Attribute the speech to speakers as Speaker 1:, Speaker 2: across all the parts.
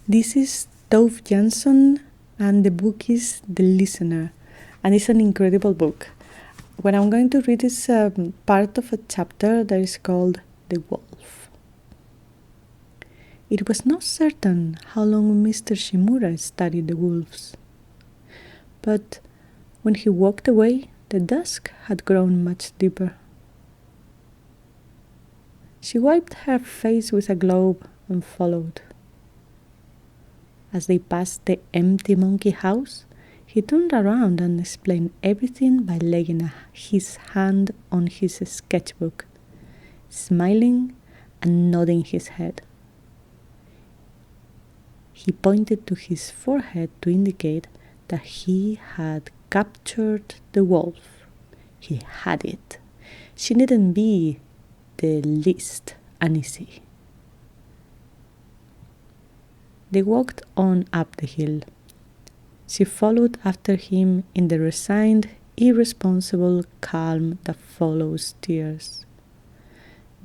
Speaker 1: This is Tove Janson, and the book is The Listener, and it's an incredible book. What I'm going to read is part of a chapter that is called The Wolf. It was not certain how long Mr. Shimura studied the wolves, but when he walked away, the dusk had grown much deeper. She wiped her face with a glove and followed. As they passed the empty monkey house, he turned around and explained everything by laying his hand on his sketchbook, smiling and nodding his head. He pointed to his forehead to indicate that he had captured the wolf. He had it. She needn't be the least uneasy. They walked on up the hill. She followed after him in the resigned, irresponsible calm that follows tears.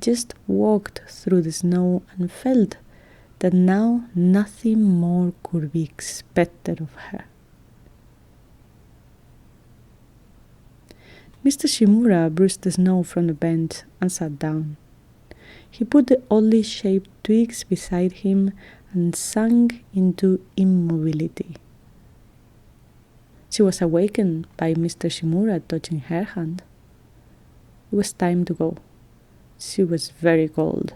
Speaker 1: Just walked through the snow and felt that now nothing more could be expected of her. Mr. Shimura brushed the snow from the bench and sat down. He put the oddly shaped twigs beside him and sank into immobility. She was awakened by Mr. Shimura touching her hand. It was time to go. She was very cold.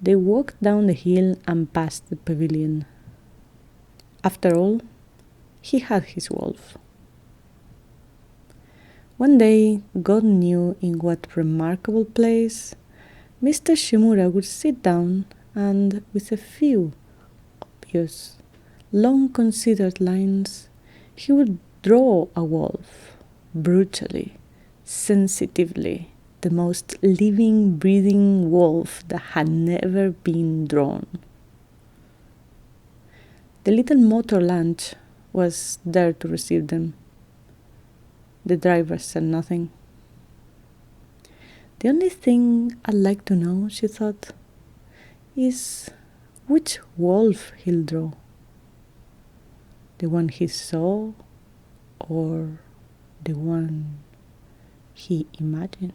Speaker 1: They walked down the hill and past the pavilion. After all, he had his wolf. One day, God knew in what remarkable place, Mr. Shimura would sit down and, with a few obvious, long-considered lines, he would draw a wolf, brutally, sensitively, the most living, breathing wolf that had never been drawn. The little motor launch was there to receive them. The driver said nothing. The only thing I'd like to know, she thought, is which wolf he'll draw. The one he saw or the one he imagined.